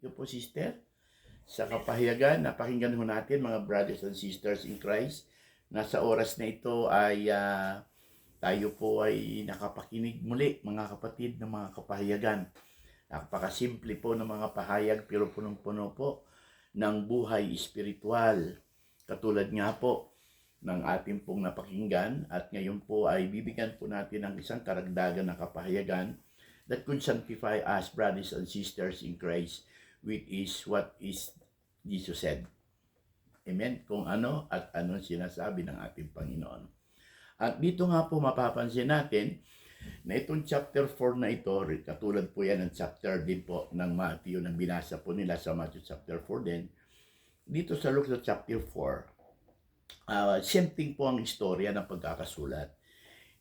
Ito po, sister. Sa kapahayagan, napakinggan ho natin mga brothers and sisters in Christ. Nasa oras na ito ay tayo po ay nakapakinig muli, mga kapatid, ng mga kapahayagan. Napakasimple po ng mga pahayag pero punong-puno po ng buhay espiritual. Katulad nga po ng ating pong napakinggan at ngayon po ay bibigyan po natin ng isang karagdagan na kapahayagan that could sanctify us, brothers and sisters in Christ, which is what is Jesus said. Amen? Kung ano at ano sinasabi ng ating Panginoon. At dito nga po mapapansin natin na itong chapter 4 na ito, katulad po yan ng chapter din po ng Matthew na binasa po nila sa Matthew chapter 4 din. Dito sa Luke chapter 4, same thing po ang istorya ng pagkakasulat.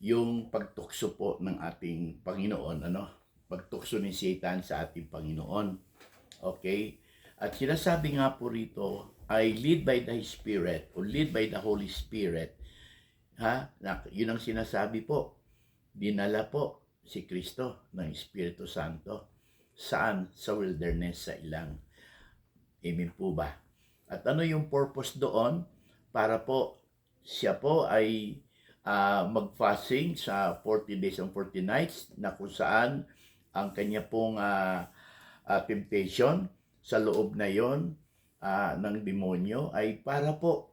Yung pagtukso po ng ating Panginoon, pagtukso ni Satan sa ating Panginoon. Okay? At sinasabi nga po rito ay lead by the Spirit o lead by the Holy Spirit. Yun ang sinasabi po. Dinala po si Kristo ng Espiritu Santo. Saan? Sa wilderness, sa ilang. Amen po ba? At ano yung purpose doon? Para po siya po ay mag-fasting sa 40 days and 40 nights na kung saan ang kanya pong temptation sa loob na yon ng demonyo ay para po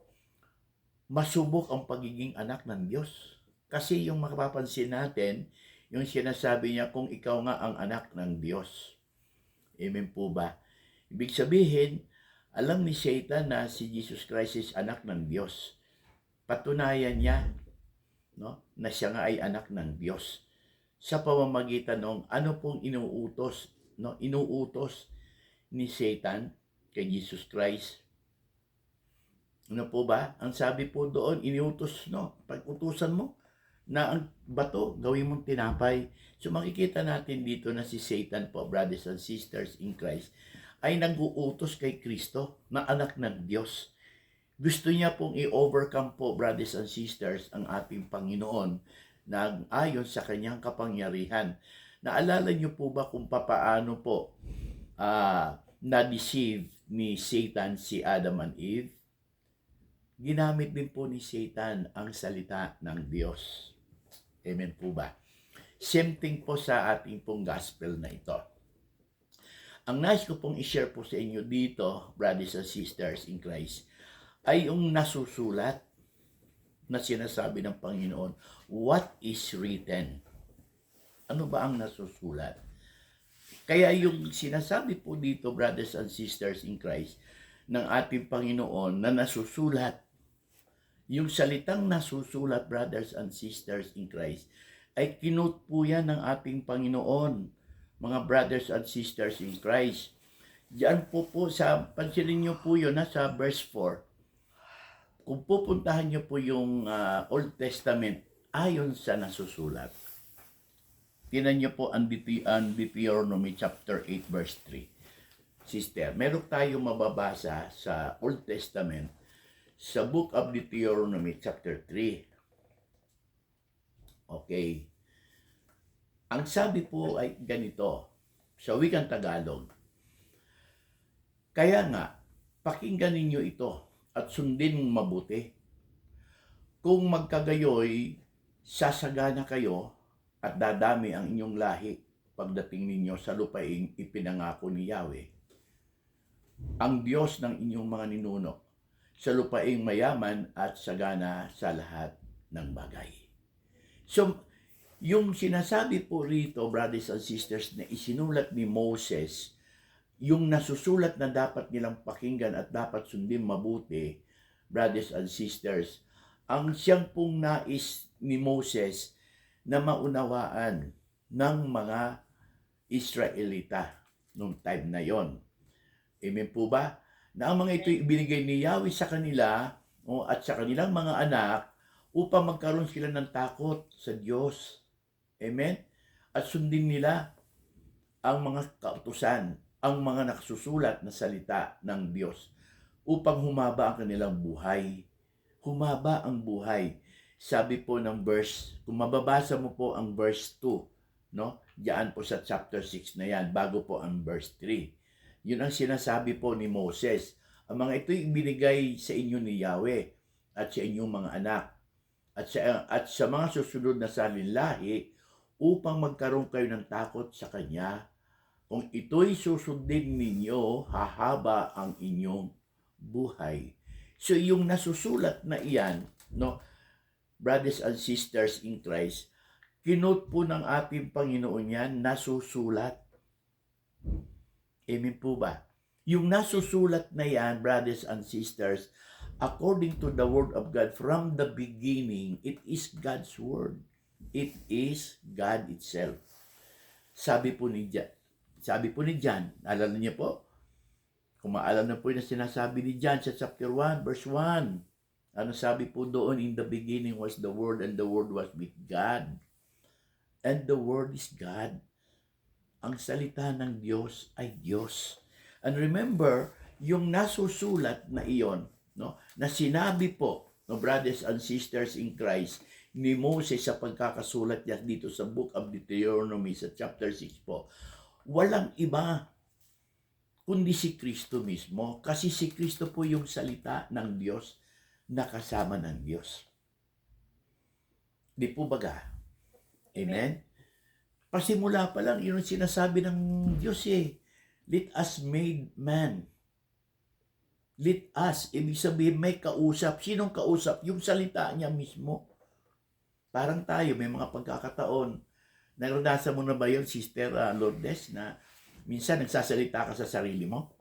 masubok ang pagiging anak ng Diyos. Kasi yung makapapansin natin, yung sinasabi niya kung ikaw nga ang anak ng Diyos. Amen po ba? Ibig sabihin, alam ni Satan na si Jesus Christ is anak ng Diyos. Patunayan niya na siya nga ay anak ng Diyos sa pamamagitan ng ano pong inuutos ni Satan kay Jesus Christ. Ano po ba? Ang sabi po doon, iniutos, pag-utusan mo na ang bato, gawin mong tinapay. So makikita natin dito na si Satan po, brothers and sisters in Christ, ay nag-uutos kay Kristo na anak ng Diyos. Gusto niya pong i-overcome po, brothers and sisters, ang ating Panginoon na ayon sa kanyang kapangyarihan. Naalala niyo po ba kung papaano po na-deceive ni Satan si Adam and Eve? Ginamit din po ni Satan ang salita ng Diyos. Amen po ba? Same thing po sa ating pong gospel na ito. Ang nais ko pong i-share po sa inyo dito, brothers and sisters in Christ, ay yung nasusulat na sinasabi ng Panginoon, what is written? Ano ba ang nasusulat? Kaya yung sinasabi po dito, brothers and sisters in Christ, ng ating Panginoon na nasusulat, yung salitang nasusulat, brothers and sisters in Christ, ay kinut po yan ng ating Panginoon, mga brothers and sisters in Christ. Diyan po pansinin nyo po yun, sa verse 4. Kung pupuntahan nyo po yung Old Testament, ayon sa nasusulat. Tinan nyo po ang Deuteronomy chapter 8 verse 3. Sister, meron tayong mababasa sa Old Testament sa book of Deuteronomy chapter 3. Okay. Ang sabi po ay ganito, sa wikang Tagalog. Kaya nga, pakinggan ninyo ito at sundin mabuti. Kung magkagayoy, sasagana kayo at dadami ang inyong lahi pagdating ninyo sa lupaing ipinangako ni Yahweh, ang Diyos ng inyong mga ninuno, sa lupaing mayaman at sagana sa lahat ng bagay. So, yung sinasabi po rito, brothers and sisters, na isinulat ni Moses, yung nasusulat na dapat nilang pakinggan at dapat sundin mabuti, brothers and sisters, ang siyang pong nais ni Moses na maunawaan ng mga Israelita nung time na yon. Amen po ba? Na ang mga ito ibinigay ni Yahweh sa kanila at sa kanilang mga anak upang magkaroon sila ng takot sa Diyos. Amen? At sundin nila ang mga kautusan, ang mga nakasusulat na salita ng Diyos upang humaba ang kanilang buhay. Humaba ang buhay. Sabi po ng verse, kung mababasa mo po ang verse 2, diyan po sa chapter 6 na yan, bago po ang verse 3. Yun ang sinasabi po ni Moses. Ang mga ito'y ibinigay sa inyo ni Yahweh at sa inyong mga anak at sa mga susunod na salinlahi upang magkaroon kayo ng takot sa Kanya. Kung ito'y susundin ninyo, hahaba ang inyong buhay. So yung nasusulat na iyan, no, brothers and sisters in Christ, kinote po ng ating Panginoon yan, nasusulat. Amen po ba? Yung nasusulat na yan, brothers and sisters, according to the Word of God, from the beginning, it is God's Word. It is God itself. Sabi po ni John, alala niyo po? Kung maalam na po yung sinasabi ni John sa chapter 1, verse 1. Ano sabi po doon? In the beginning was the Word, and the Word was with God. And the Word is God. Ang salita ng Diyos ay Diyos. And remember, yung nasusulat na iyon, no, na sinabi po, no, brothers and sisters in Christ, ni Moses sa pagkakasulat niya dito sa Book of Deuteronomy sa chapter 6 po, walang iba kundi si Kristo mismo. Kasi si Kristo po yung salita ng Diyos na kasama ng Diyos. Di po baga? Amen? Pasimula pa lang, yun ang sinasabi ng Diyos eh. Let us made man. Let us, ibig sabihin may kausap. Sinong kausap? Yung salita niya mismo. Parang tayo, may mga pagkakataon. Naranasan mo na ba yun, Sister Lourdes, na minsan nagsasalita ka sa sarili mo?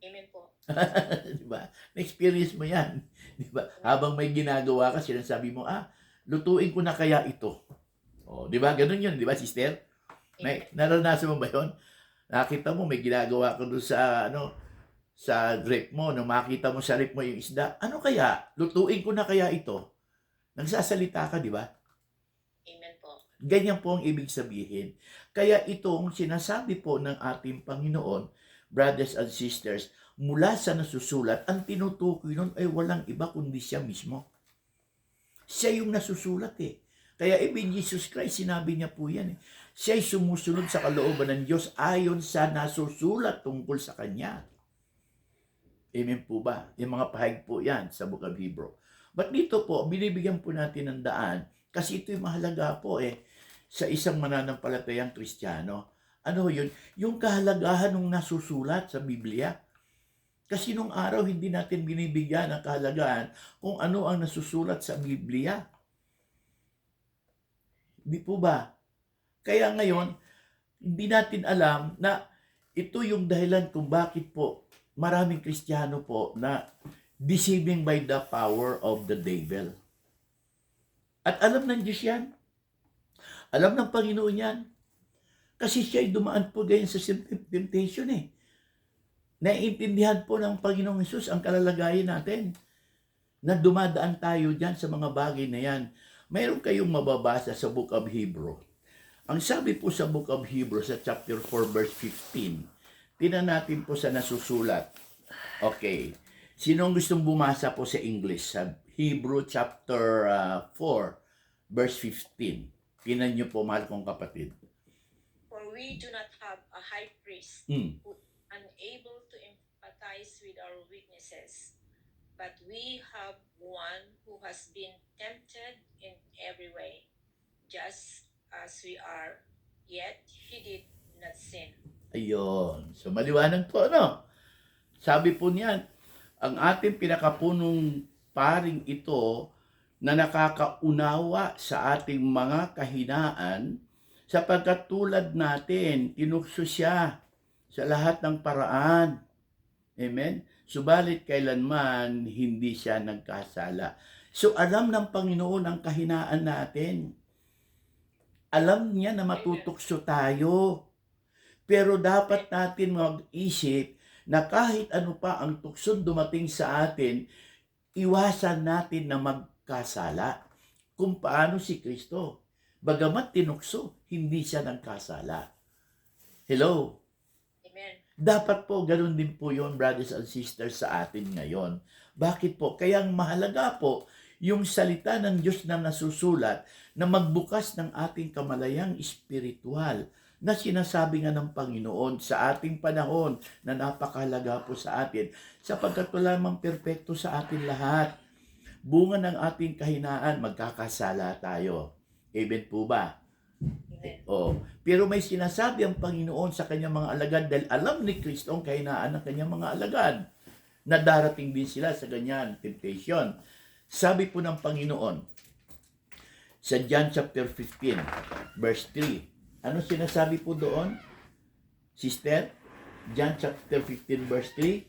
Amen po. Diba? Na-experience mo yan. Diba? Habang may ginagawa ka, sinasabi mo, lutuin ko na kaya ito. O, diba? Ganun yun, diba, Sister? Naranasan mo ba yun? Nakita mo, may ginagawa ka doon sa rep mo. Nung makita mo sa rep mo yung isda, ano kaya? Lutuin ko na kaya ito? Nagsasalita ka, di ba? Amen po. Ganyan po ang ibig sabihin. Kaya itong sinasabi po ng ating Panginoon, brothers and sisters, mula sa nasusulat, ang tinutukoy nun ay walang iba kundi siya mismo. Siya yung nasusulat eh. Kaya even Jesus Christ, sinabi niya po yan eh. Siya'y sumusunod sa kalooban ng Diyos ayon sa nasusulat tungkol sa Kanya. Amen po ba? Yung mga pahayag po yan sa Book of Hebrew. But dito po, binibigyan po natin ng daan kasi ito'y mahalaga po eh sa isang mananampalatayang Kristiyano. Ano yun? Yung kahalagahan ng nasusulat sa Biblia. Kasi nung araw, hindi natin binibigyan ng kahalagahan kung ano ang nasusulat sa Biblia. Di po ba? Kaya ngayon, hindi natin alam na ito yung dahilan kung bakit po maraming Kristiyano po na deceiving by the power of the devil. At alam ng Diyos yan. Alam ng Panginoon yan. Kasi siya'y dumaan po ganyan sa temptation eh. Naiintindihan po ng Panginoong Hesus ang kalalagayan natin na dumadaan tayo dyan sa mga bagay na yan. Mayroon kayong mababasa sa Book of Hebrew. Ang sabi po sa Book of Hebrew sa chapter 4 verse 15, tinan natin po sa nasusulat. Okay. Sinong gustong bumasa po sa English? Sa Hebrew chapter 4 verse 15. Tinan niyo po, mahal kong kapatid. For we do not have a high priest who unable to empathize with our weaknesses, but we have one who has been tempted in every way, just as we are, yet he did not sin. Ayun. So, maliwanag po, no? Sabi po niyan, ang ating pinakapunong paring ito na nakakaunawa sa ating mga kahinaan, sapagkat tulad natin, tinukso siya sa lahat ng paraan. Amen? Subalit kailanman hindi siya nagkasala. So alam ng Panginoon ang kahinaan natin. Alam niya na matutukso tayo. Pero dapat natin mag-isip na kahit ano pa ang tukson dumating sa atin, iwasan natin na magkasala. Kung paano si Kristo. Bagamat tinukso, hindi siya nagkasala. Hello? Dapat po, ganun din po yon, brothers and sisters, sa atin ngayon. Bakit po? Kaya mahalaga po yung salita ng Diyos na nasusulat na magbukas ng ating kamalayang espiritual na sinasabi nga ng Panginoon sa ating panahon na napakahalaga po sa atin sapagkat wala namang perpekto sa atin lahat. Bunga ng ating kahinaan, magkakasala tayo. Amen po ba? Amen. Pero may sinasabi ang Panginoon sa kanyang mga alagad dahil alam ni Kristo ang kahinaan ng kanyang mga alagad na darating din sila sa ganyan temptation. Sabi po ng Panginoon sa John chapter 15 verse 3. Ano sinasabi po doon? Sister? John chapter 15 verse 3?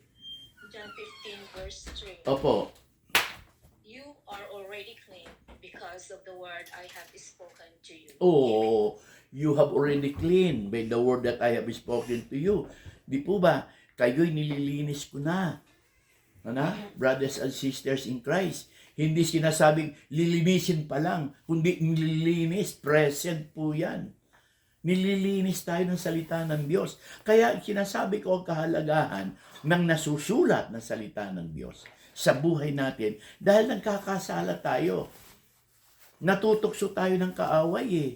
John 15 verse 3. Opo. You are already clean because of the word I have spoken to you. Oh, you have already cleaned by the word that I have spoken to you. Di po ba? Kayo'y nililinis ko na. Ano? Brothers and sisters in Christ. Hindi sinasabing lilinisin pa lang, kundi nililinis. Present po yan. Nililinis tayo ng salita ng Diyos. Kaya sinasabi ko ang kahalagahan ng nasusulat na salita ng Diyos sa buhay natin dahil nagkakasala tayo. Natutukso tayo ng kaaway eh.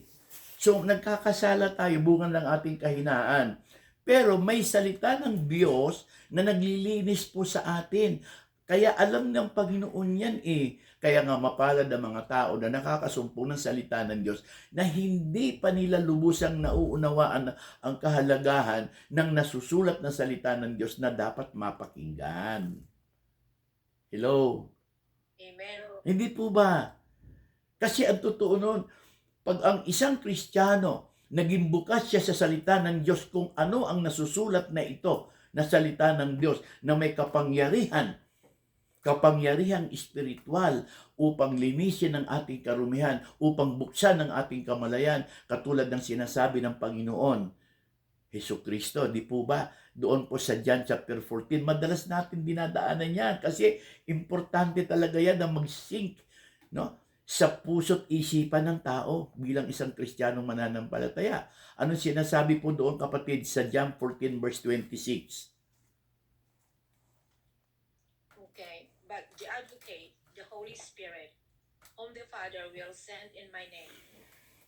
So nagkakasala tayo bunga ng ating kahinaan. Pero may salita ng Diyos na naglilinis po sa atin. Kaya alam ng Panginoon yan eh. Kaya nga mapalad ang mga tao na nakakasumpong ng salita ng Diyos na hindi pa nila lubusang nauunawaan ang kahalagahan ng nasusulat na salita ng Diyos na dapat mapakinggan. Hello? Amen. Hindi po ba? Kasi ang totoo nun, pag ang isang Kristiyano, naging bukas siya sa salita ng Diyos kung ano ang nasusulat na ito, na salita ng Diyos, na may kapangyarihang espiritual upang linisin ang ating karumihan, upang buksan ang ating kamalayan, katulad ng sinasabi ng Panginoon, Hesukristo, di po ba? Doon po sa John chapter 14, madalas natin dinadaanan yan kasi importante talaga yan na mag-sink, no? Sa puso't isipan ng tao bilang isang Kristiyanong mananampalataya. Anong sinasabi po doon, kapatid, sa John 14 verse 26? Okay. But the advocate, the Holy Spirit, whom the Father will send in my name,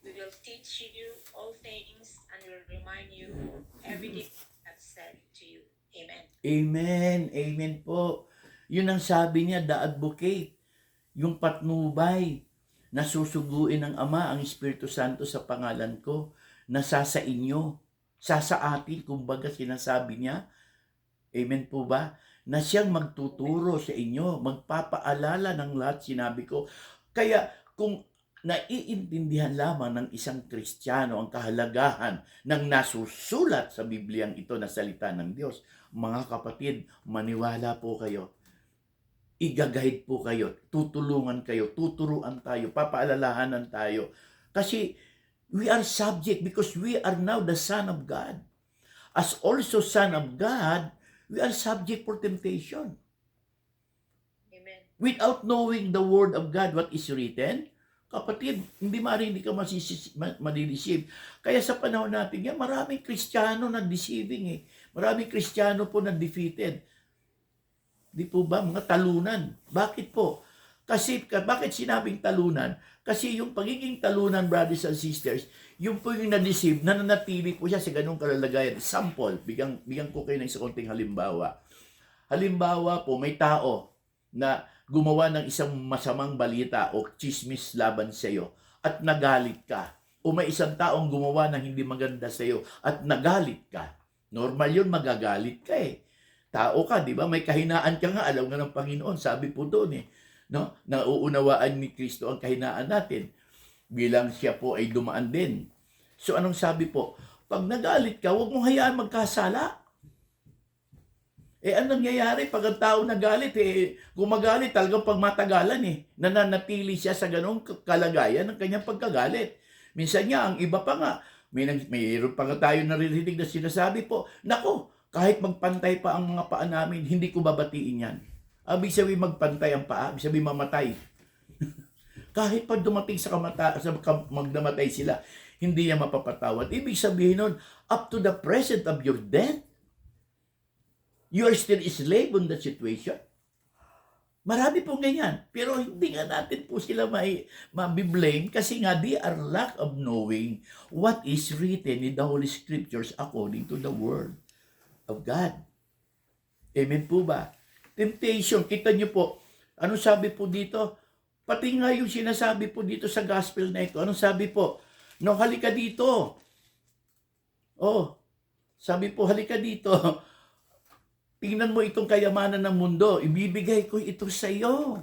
we will teach you all things and will remind you everything I've said to you. Amen. Amen. Amen po. Yun ang sabi niya, the advocate. Yung patnubay na susuguin ng Ama ang Espiritu Santo sa pangalan ko, nasa sa inyo, sa atin, kumbaga sinasabi niya, amen po ba? Na siyang magtuturo sa inyo, magpapaalala ng lahat sinabi ko. Kaya kung naiintindihan lamang ng isang Kristiyano ang kahalagahan ng nasusulat sa Bibliang ito na salita ng Diyos, mga kapatid, maniwala po kayo. Igagahid po kayo, tutulungan kayo, tuturuan tayo, papaalalahanan tayo. Kasi we are subject because we are now the Son of God. As also Son of God, we are subject for temptation. Amen. Without knowing the Word of God, what is written, kapatid, hindi ka madideceive. Kaya sa panahon natin, yan, maraming Kristiyano na deceiving eh. Maraming Kristiyano po na defeated. Di po ba? Mga talunan. Bakit po? Bakit sinabing talunan? Kasi yung pagiging talunan, brothers and sisters, yung po yung na-deceive, nananatili po siya sa ganung kalalagayan. Sample, bigyan ko kayo ng isang konting halimbawa. Halimbawa po, may tao na gumawa ng isang masamang balita o chismis laban sa iyo at nagalit ka. O may isang taong gumawa ng hindi maganda sa iyo at nagalit ka. Normal yun, magagalit ka eh. Tao ka, di ba? May kahinaan ka nga, alam nga ng Panginoon, sabi po doon eh. No? Nauunawaan ni Kristo ang kahinaan natin bilang siya po ay dumaan din. So anong sabi po? Pag nagalit ka, huwag mong hayaan magkasala. Anong nangyayari pag ang tao nagalit? Gumagalit talagang pagmatagalan eh. Nananatili siya sa ganong kalagayan ng kanyang pagkagalit. Minsan nga, ang iba pa nga, mayroon pa nga tayo naririnig na sinasabi po, nako, kahit magpantay pa ang mga paa namin, hindi ko babatiin yan. Ibig sabihin magpantay ang paa, ibig sabihin mamatay. Kahit pa dumating magnamatay sila, hindi niya mapapatawad. Ibig sabihin nun, up to the present of your death, you are still a slave on that situation. Marami pong ganyan. Pero hindi nga natin po sila mabiblame kasi nga they are lack of knowing what is written in the Holy Scriptures according to the Word of God. Amen po ba? Temptation, kita niyo po, ano sabi po dito? Pati nga yung sinasabi po dito sa gospel na ito, anong sabi po? No, halika dito. Oh, sabi po, halika dito. Tingnan mo itong kayamanan ng mundo. Ibibigay ko ito sa iyo.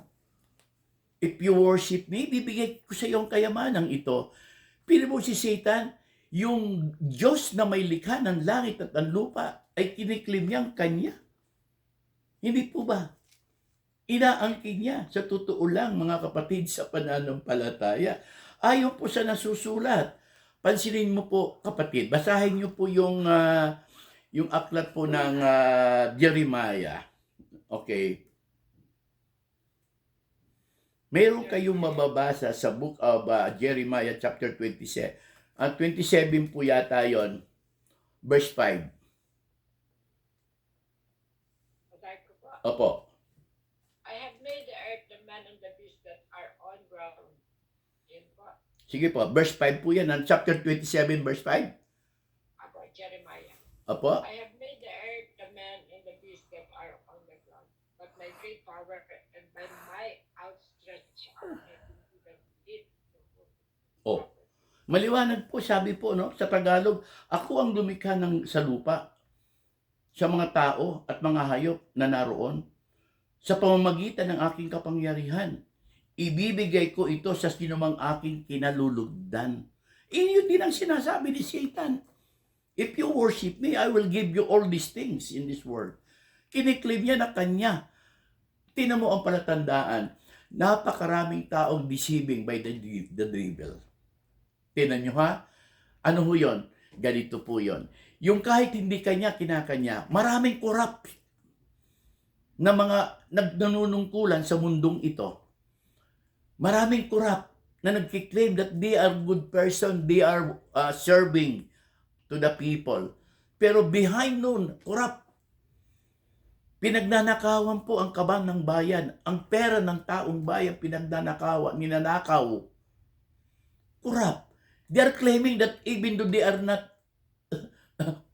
If you worship me, ibibigay ko sa iyo ang kayamanang ito. Pili mo si Satan, yung Diyos na may likha ng langit at ang lupa ay kiniklim niyang kanya. Hindi po ba? Inaangkin niya. Sa totoo lang, mga kapatid, sa pananampalataya. Ayon po sa nasusulat. Pansinin mo po, kapatid, basahin niyo po yung aklat po ng Jeremiah. Okay. Meron kayong mababasa sa book of Jeremiah chapter 27. 27 po yata yon, verse 5. Opo. I have made the earth, the man and the beast that are on ground. Yan po. Sige po, verse 5 po yan. Chapter 27, verse 5. About Jeremiah. Opo. I have made the earth, the man and the beast that are on the ground. But my great power and by my outstretched arm have been given it. Oh. Maliwanag po, sabi po, no, sa Tagalog, ako ang lumikha sa lupa, sa mga tao at mga hayop na naroon, sa pamamagitan ng aking kapangyarihan. Ibibigay ko ito sa sinumang aking kinalulugdan. Iyon din ang sinasabi ni Satan. If you worship me, I will give you all these things in this world. Kiniklaim niya na kanya. Tingnan mo ang palatandaan. Napakaraming taong deceiving by the devil. Tingnan nyo ha? Ano ho yun? Ganito po yun. Yung kahit hindi kanya, kinakanya, maraming corrupt na mga nanunungkulan sa mundong ito. Maraming corrupt na nagkiklaim that they are good person, they are serving to the people. Pero behind nun, corrupt. Pinagnanakawan po ang kaban ng bayan. Ang pera ng taong bayan, ninanakaw. Corrupt. They are claiming that even though they are not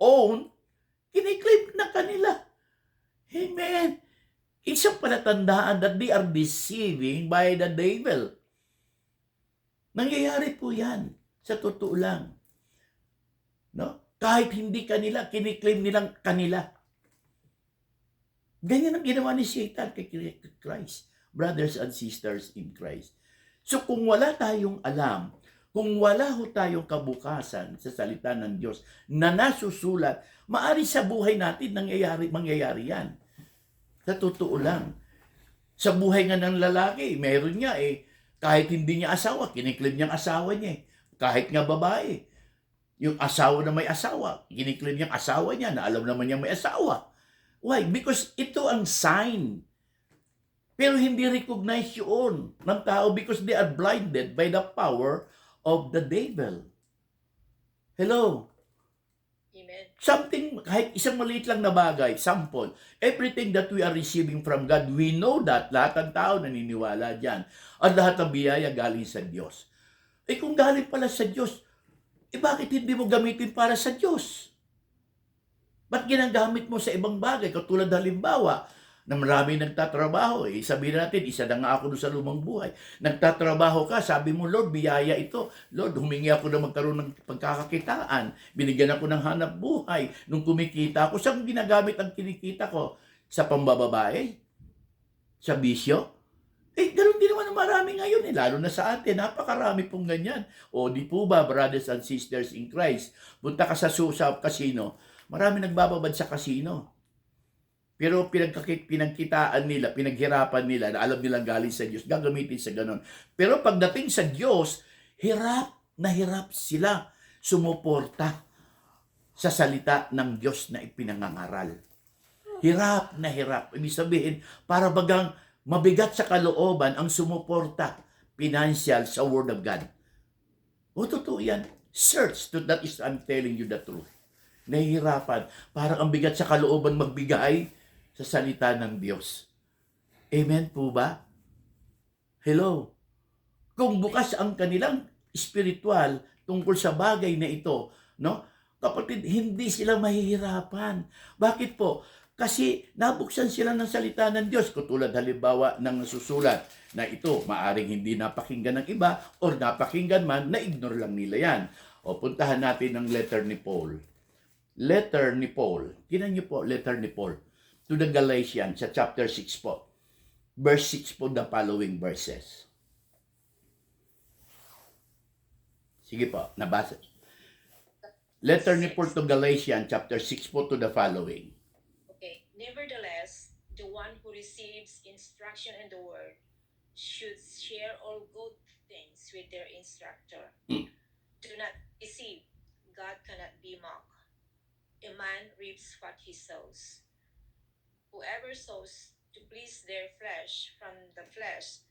own, kiniklaim na kanila. Amen. Isang palatandaan that they are deceiving by the devil. Nangyayari po yan. Sa totoo lang. No? Kahit hindi kanila, kiniklaim nilang kanila. Ganyan ang ginawa ni Satan kay Christ. Brothers and sisters in Christ. So kung wala tayong alam, kung wala ho tayong kabukasan sa salita ng Diyos na nasusulat, maari sa buhay natin mangyayari yan. Sa totoo lang. Sa buhay nga ng lalaki, meron niya kahit hindi niya asawa, kiniklaim niyang asawa niya. Kahit nga babae, yung asawa na may asawa, kiniklaim niyang asawa niya na alam naman niya may asawa. Why? Because ito ang sign. Pero hindi recognize yun ng tao because they are blinded by the power of the devil. Hello? Amen. Something, kahit isang maliit lang na bagay, sample, everything that we are receiving from God, we know that lahat ng tao naniniwala dyan. At lahat ng biyaya galing sa Diyos. Kung galing pala sa Diyos, bakit hindi mo gamitin para sa Diyos? Ba't ginagamit mo sa ibang bagay? Katulad halimbawa, na maraming nagtatrabaho. Sabihin natin, isa na nga ako doon sa lumang buhay. Nagtatrabaho ka, sabi mo, Lord, biyaya ito. Lord, humingi ako na magkaroon ng pagkakakitaan. Binigyan ako ng hanap buhay. Nung kumikita ako, saan ginagamit ang kinikita ko? Sa pambababae? Sa bisyo? Ganun din naman marami ngayon. Lalo na sa atin, napakarami pong ganyan. O di po ba, brothers and sisters in Christ, punta ka sa casino, marami nagbababad sa casino. Pero pinagkitaan nila, pinaghirapan nila, na alam nilang galing sa Diyos, gagamitin sa ganun. Pero pagdating sa Diyos, hirap na hirap sila sumuporta sa salita ng Diyos na ipinangangaral. Hirap na hirap. Ibig sabihin, para bagang mabigat sa kalooban ang sumuporta financial sa Word of God. O totoo yan. Search. That is, I'm telling you the truth. Nahihirapan. Parang ang bigat sa kalooban magbigay sa salita ng Diyos. Amen po ba? Hello? Kung bukas ang kanilang spiritual tungkol sa bagay na ito, no? Kapatid, hindi sila mahihirapan. Bakit po? Kasi nabuksan sila ng salita ng Diyos. Katulad halimbawa ng nasusulat na ito, maaring hindi napakinggan ng iba or napakinggan man, na-ignore lang nila yan. O puntahan natin ang letter ni Paul. Letter ni Paul. Tinan niyo po, letter ni Paul to the Galatians sa chapter 6 po. Verse 6 po, the following verses. Sige po, nabasa. Letter ni Paul to Galatians, chapter 6 po to the following. Okay. Nevertheless, the one who receives instruction in the word should share all good things with their instructor. Do not deceive. God cannot be mocked. A man reaps what he sows. Whoever sows to please their flesh from the flesh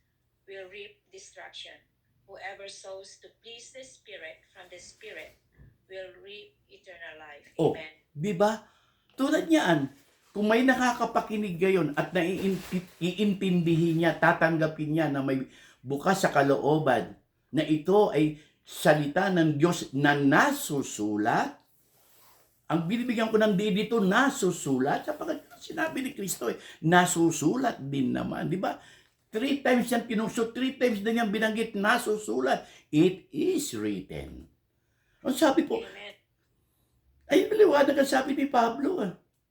will reap destruction. Whoever sows to please the Spirit from the Spirit will reap eternal life. Oh, Amen. di ba? Tulad niyan, kung may nakakapakinig ngayon at iintindihin niya, tatanggapin niya na may bukas sa kalooban na ito ay salita ng Diyos na nasusulat, ang binibigyan ko ng dito, nasusulat, sapagkat sinabi ni Kristo, nasusulat din naman, di ba? 3 times yan pinusot, 3 times din yan binanggit, nasusulat. It is written. Ang sabi po, Amen. ay maliwanag ang sabi ni Pablo.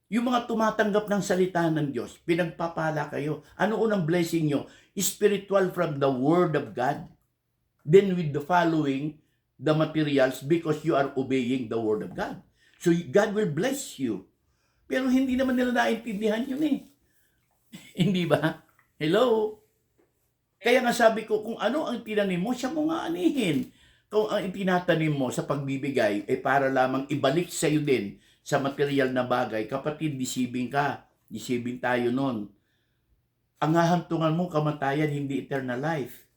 Yung mga tumatanggap ng salita ng Diyos, pinagpapala kayo. Ano unang blessing nyo? Spiritual from the Word of God. Then with the following, the materials, because you are obeying the Word of God. So God will bless you. Pero hindi naman nila naintindihan yun eh. Hindi ba? Hello? Kaya nga sabi ko, kung ano ang tinanim mo, siya mo nga anihin. Kung ang itinatanim mo sa pagbibigay ay para lamang ibalik sa iyo din sa material na bagay, kapatid, deceiving ka. Deceiving tayo nun. Ang hahantungan mo, kamatayan, hindi eternal life.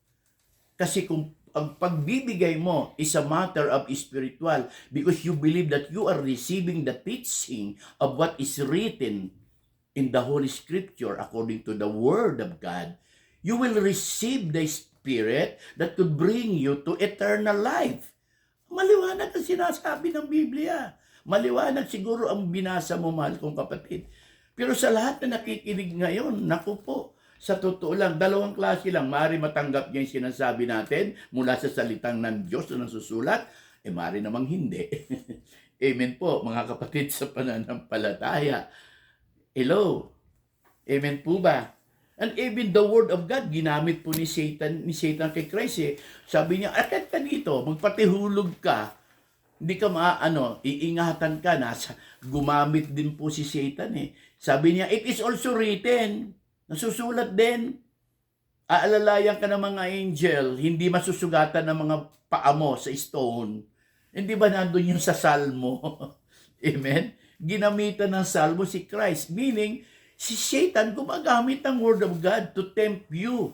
Kasi kung ang pagbibigay mo is a matter of spiritual because you believe that you are receiving the teaching of what is written in the Holy Scripture according to the Word of God, you will receive the Spirit that could bring you to eternal life. Maliwanag ang sinasabi ng Biblia. Maliwanag siguro ang binasa mo, mahal kong kapatid. Pero sa lahat na nakikinig ngayon, naku po, sa totoo lang, dalawang klase lang. Maaari matanggap niya yung sinasabi natin mula sa salitang ng Diyos na nasusulat, maaari namang hindi. Amen po, mga kapatid sa pananampalataya. Hello? Amen po ba? And even the word of God, ginamit po ni Satan kay Christ. Sabi niya, akat ka dito, magpatihulog ka. Hindi ka iingatan ka. Gumamit din po si Satan Sabi niya, it is also written. Nasusulat din. Aalalayan ka ng mga angel, hindi masusugatan ng mga paa mo sa stone. Hindi ba nandun yung sa Salmo? Amen? Ginamitan ng Salmo si Christ. Meaning, si Satan gumagamit ng Word of God to tempt you.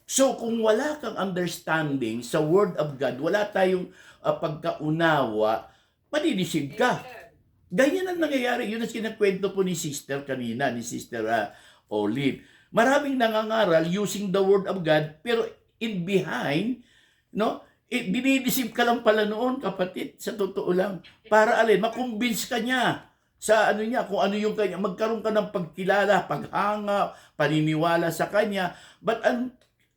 So, kung wala kang understanding sa Word of God, wala tayong pagkaunawa, madidisig ka. Ganyan ang nangyayari. Yun ang sinakwento po ni Sister kanina, ni Sister Olive. Maraming nangangaral using the Word of God, pero in behind, dinidisip ka lang pala noon, kapatid, sa totoo lang. Para makumbins ka niya sa kung ano yung kanya, magkaroon ka ng pagkilala, paghanga, paniniwala sa kanya. But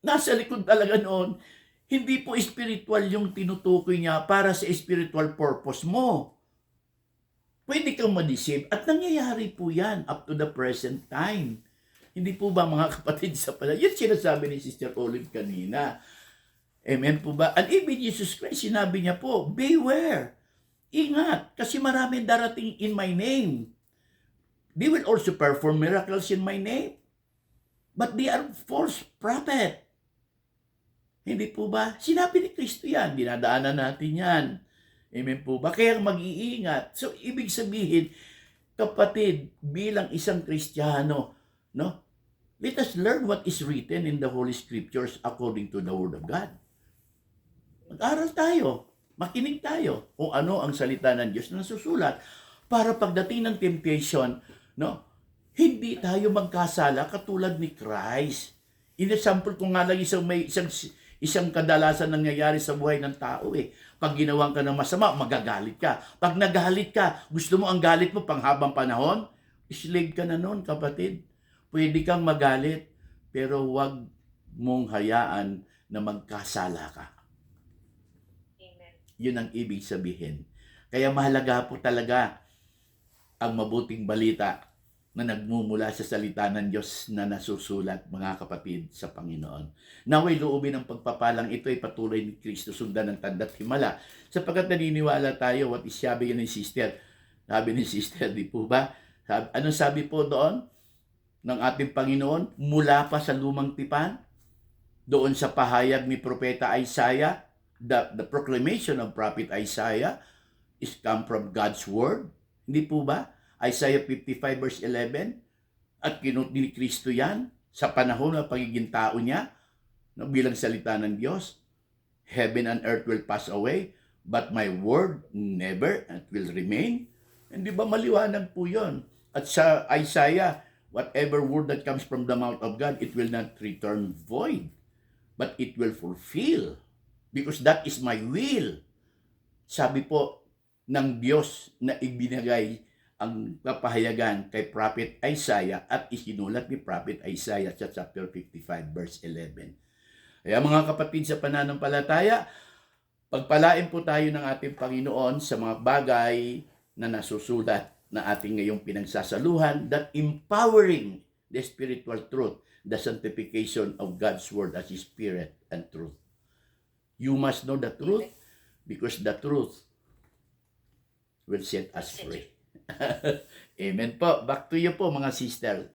nasa likod talaga noon, hindi po spiritual yung tinutukoy niya para sa spiritual purpose mo. Pwede kang ma-deceive at nangyayari po yan up to the present time. Hindi po ba mga kapatid sa pala? Yan sinasabi ni Sister Olive kanina. Amen po ba? And even Jesus Christ, sinabi niya po, beware. Ingat, kasi marami darating in my name. They will also perform miracles in my name. But they are false prophet. Hindi po ba? Sinabi ni Kristo yan. Dinadaanan natin yan. Amen po ba? Kaya mag-iingat. So, ibig sabihin, kapatid, bilang isang Kristiyano, let us learn what is written in the Holy Scriptures according to the Word of God. Mag-aral tayo. Makinig tayo kung ano ang salita ng Diyos na nasusulat para pagdating ng temptation, Hindi tayo magkasala katulad ni Christ. In-example ko nga lang isang kadalasan nangyayari sa buhay ng tao eh. Pag ginawan ka ng masama, magagalit ka. Pag nagalit ka, gusto mo ang galit mo panghabang panahon, slave ka na nun, kapatid. Pwede kang magalit, pero huwag mong hayaan na magkasala ka. Amen. Yun ang ibig sabihin. Kaya mahalaga po talaga ang mabuting balita na nagmumula sa salita ng Diyos na nasusulat, mga kapatid, sa Panginoon. Naway loobin ang pagpapalang ito ay patuloy ni Kristo sundan ng tanda't himala. Sapagkat naniniwala tayo, what is sabi ni sister? Sabi ni sister, di po ba? Anong sabi po doon ng ating Panginoon? Mula pa sa lumang tipan, doon sa pahayag ni Propeta Isaiah, the proclamation of Prophet Isaiah is come from God's Word. Hindi po ba? Isaiah 55 verse 11. At kinuha ni Kristo yan sa panahon ng pagiging tao niya bilang salita ng Diyos. Heaven and earth will pass away, but my word never and will remain. Hindi ba maliwanag po yun? At sa Isaiah, whatever word that comes from the mouth of God, it will not return void, but it will fulfill. Because that is my will. Sabi po ng Diyos na ibinigay ang kapahayagan kay Prophet Isaiah at isinulat ni Prophet Isaiah sa chapter 55 verse 11. Kaya mga kapatid sa pananampalataya, pagpalain po tayo ng ating Panginoon sa mga bagay na nasusulat na ating ngayong pinagsasaluhan, that empowering the spiritual truth, the sanctification of God's Word as His Spirit and truth. You must know the truth because the truth will set us free. Amen po. Back to you po, mga sister.